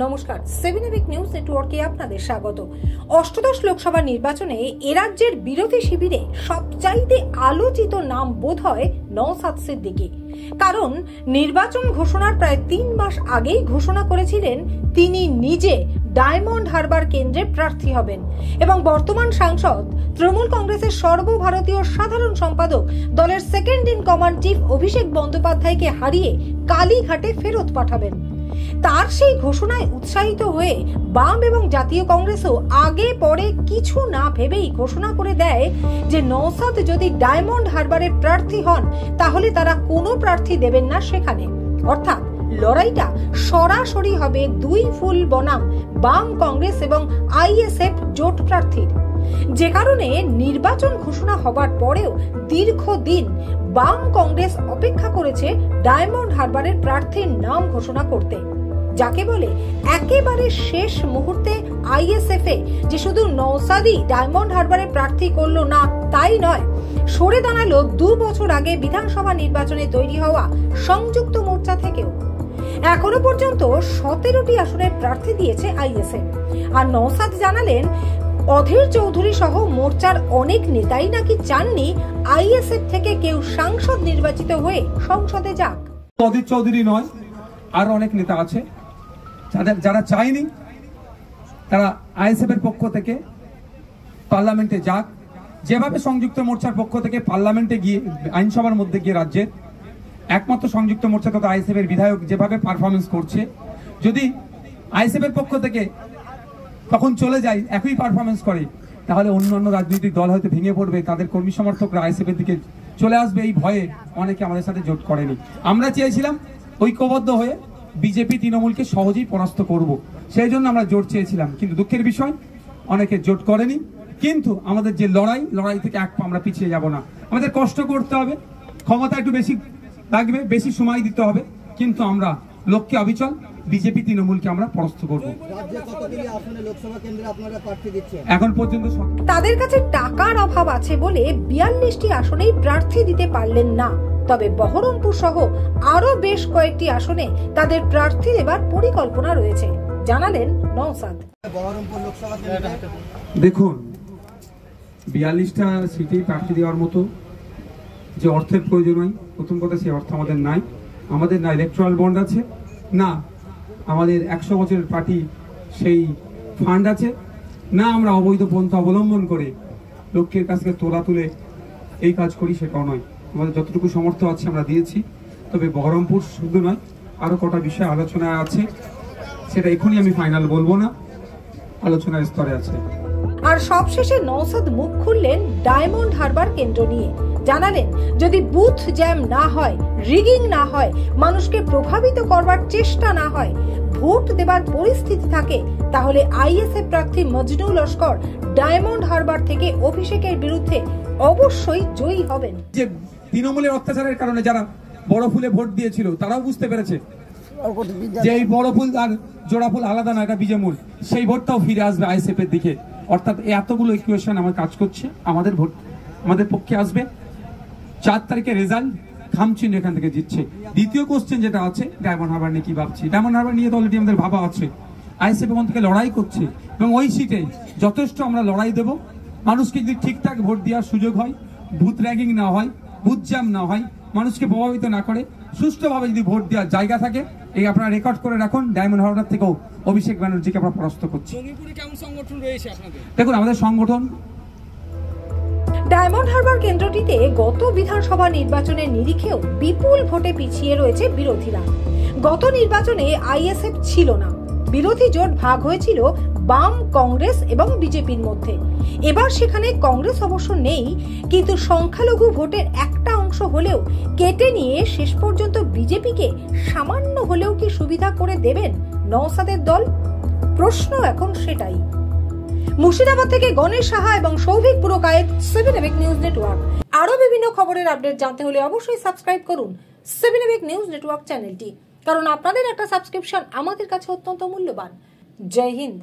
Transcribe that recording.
নমস্কার, 7 EPIC news নেটওয়ার্কে আপনাদের স্বাগত। অষ্টদশ লোকসভা নির্বাচনে এ রাজ্যের বিরোধী শিবিরে সবচাইতে আলোচিত নাম বোধ হয় নওশাদ সিদ্দিকী। কারণ নির্বাচন ঘোষণার প্রায় 3 মাস আগেই ঘোষণা করেছিলেন তিনি নিজে ডায়মন্ড হারবার কেন্দ্রে প্রার্থী হবেন এবং বর্তমান সাংসদ, তৃণমূল কংগ্রেসের সর্বভারতীয় সাধারণ সম্পাদক, দলের সেকেন্ড ইন কমান্ড চিফ অভিষেক বন্দ্যোপাধ্যায়কে হারিয়ে কালীঘাটে ফেরত পাঠাবেন। তার সেই ঘোষণায় উৎসাহিত হয়ে বাম এবং জাতীয় কংগ্রেসও আগে পরে কিছু না ভেবেই ঘোষণা করে দেয় যে নওশাদ যদি ডায়মন্ড হারবারের প্রার্থী হন তাহলে তারা কোনো প্রার্থী দেবেন না সেখানে। অর্থাৎ লড়াইটা সরাসরি হবে দুই ফুল বনাম বাম কংগ্রেস এবং আইএসএফ জোট প্রার্থীর। যে কারণে নির্বাচন ঘোষণা হবার পরেও দীর্ঘদিন বাম কংগ্রেস অপেক্ষা করেছে ডায়মন্ড হারবারের প্রার্থীর নাম ঘোষণা করতে, যাকে বলে একেবারে শেষ মুহূর্তে আইএসএফ এ যে শুধু নওশাদই ডায়মন্ড হারবারের প্রার্থী করলো না তাই নয়, সরে দাঁড়ালো 2 বছর আগে বিধানসভা নির্বাচনে তৈরি হওয়া সংযুক্ত মোর্চা থেকেও। এখনো পর্যন্ত 17টি আসনের প্রার্থী দিয়েছে আইএসএফ। আর নওশাদ জানালেন অধীর চৌধুরী সহ মোর্চার অনেক নেতাই নাকি চাননি আইএসএফ থেকে কেউ সাংসদ নির্বাচিত হয়ে সংসদে যাক। অধীর চৌধুরী নয়, আর অনেক নেতা আছে যারা চায়নি তারা আইএসএফ এর পক্ষ থেকে পার্লামেন্টে যাক। যেভাবে সংযুক্ত মোর্চার পক্ষ থেকে পার্লামেন্টে গিয়ে আইনসভার মধ্যে গিয়ে রাজ্যের একমাত্র সংযুক্ত মোর্চা তথা আইএসএফ এর বিধায়ক যেভাবে পারফরমেন্স করছে, যদি আইএসএফ এর পক্ষ থেকে তখন চলে যায় একই পারফরমেন্স করে, তাহলে অন্যান্য রাজনৈতিক দল হয়তো ভেঙে পড়বে, তাদের কর্মী সমর্থকরা আইএসএফ এর দিকে চলে আসবে। এই ভয়ে অনেকে আমাদের সাথে জোট করেনি। আমরা চেয়েছিলাম ঐক্যবদ্ধ হয়ে বিজেপি তৃণমূলকে সহজেই পরাস্ত করব, সেই জন্য আমরা জোট চেয়েছিলাম। কিন্তু দুঃখের বিষয় অনেকে জোট করেনি। কিন্তু আমাদের যে লড়াই থেকে এক পা আমরা পিছিয়ে যাব না। আমাদের কষ্ট করতে হবে, ক্ষমতা একটু বেশি লাগবে, বেশি সময় দিতে হবে, কিন্তু আমরা লক্ষ্যে অবিচল বিজেপি তৃণমূলকে আমরা পরাস্ত করব। এখন পর্যন্ত তাদের কাছে টাকার অভাব আছে বলে 42টি আসনেই প্রার্থী দিতে পারলেন না। তবে বহরমপুর সহ আরো বেশ কয়েকটি আসনে তাদের প্রার্থী দেবার পরিকল্পনা রয়েছে, জানালেন নওশাদ। দেখুন, 42টা সিটেই প্রার্থী দেওয়ার মতো যে অর্থের প্রয়োজন হয়, প্রথম কথা সেই অর্থ আমাদের নাই। আমাদের না ইলেকট্রাল বন্ড আছে, না আমাদের 100 বছরের পার্টি সেই ফান্ড আছে, না আমরা অবৈধ পন্থা অবলম্বন করে লোকের কাছ থেকে তোলা তুলে এই কাজ করি, সেটাও নয়। আমাদের যতটুকু সামর্থ্য আছে আমরা দিয়েছি। তবে বহরমপুর শুধু নয়, আরো কটা বিষয় আলোচনায় আছে, সেটা এখনই আমি ফাইনাল বলবো না, আলোচনার স্তরে আছে। আর সবশেষে নওশাদ মুখ খুললেন ডায়মন্ড হারবার কেন্দ্র নিয়ে। জানালেন যদি বুথ জ্যাম না হয়, রিগিং না হয়, মানুষকে প্রভাবিত করবার চেষ্টা না হয়, ভোট দেবার পরিস্থিতি থাকে, তাহলে আইএসএফ প্রার্থী মজনু লস্কর ডায়মন্ড হারবার থেকে অভিষেকের বিরুদ্ধে অবশ্যই জয়ী হবেন। যে তৃণমূলের অত্যাচারের কারণে যারা বড় ফুলে ভোট দিয়েছিল তারাও বুঝতে পেরেছে যে এই বড় ফুল আর জোড়া ফুল আলাদা না, এটা বীজমূল। সেই ভোটটাও ফিরে আসবে আইএসএফ এর দিকে। অর্থাৎ এতগুলো ইকুয়েশন আমার কাজ করছে, আমাদের ভোট আমাদের পক্ষে আসবে। 4 তারিখে রেজাল্ট খামচিহ্ন এখান থেকে জিতছে। দ্বিতীয় কোশ্চেন যেটা আছে, ডায়মন্ড হারবার নিয়ে কি ভাবছি। ডায়মন্ড হারবার নিয়ে তো অলরেডি আমাদের ভাবা আছে। আইএসএফ এখান থেকে লড়াই করছে এবং ওই সিটে যথেষ্ট আমরা লড়াই দেব। মানুষকে যদি ঠিকঠাক ভোট দেওয়ার সুযোগ হয়, বুথ র্যাগিং না হয়, বুথ জ্যাম না হয়, মানুষকে প্রভাবিত না করে, সুষ্ঠুভাবে যদি ভোট দেওয়ার জায়গা থাকে, এই আপনারা রেকর্ড করে রাখুন, ডায়মন্ড হারবার থেকেও অভিষেক ব্যানার্জিকে আমরা পরাস্ত করছি। দেখুন আমাদের সংগঠন ডায়মন্ড হারবার কেন্দ্রটিতে গত বিধানসভা নির্বাচনের নিরিখেও বিপুল ভোটে পিছিয়ে রয়েছে বিরোধীরা। গত নির্বাচনে আইএসএফ ছিল না, বিরোধী জোট ভাগ হয়েছিল বাম, কংগ্রেস এবং বিজেপির মধ্যে। এবার সেখানে কংগ্রেস অবশ্য নেই, কিন্তু সংখ্যালঘু ভোটের একটা অংশ হলেও কেটে নিয়ে শেষ পর্যন্ত বিজেপিকে সামান্য হলেও কি সুবিধা করে দেবেন নওশাদের দল? প্রশ্ন এখন সেটাই। মুর্শিদাবাদ থেকে গণেশ সাহা এবং Souvik Purkait, 7 EPIC news network. আরো বিভিন্ন খবরের আপডেট জানতে হলে অবশ্যই সাবস্ক্রাইব করুন 7 এবিক নিউজ নেটওয়ার্ক চ্যানেলটি, কারণ আপনাদের একটা সাবস্ক্রিপশন আমাদের কাছে অত্যন্ত মূল্যবান। জয় হিন্দ।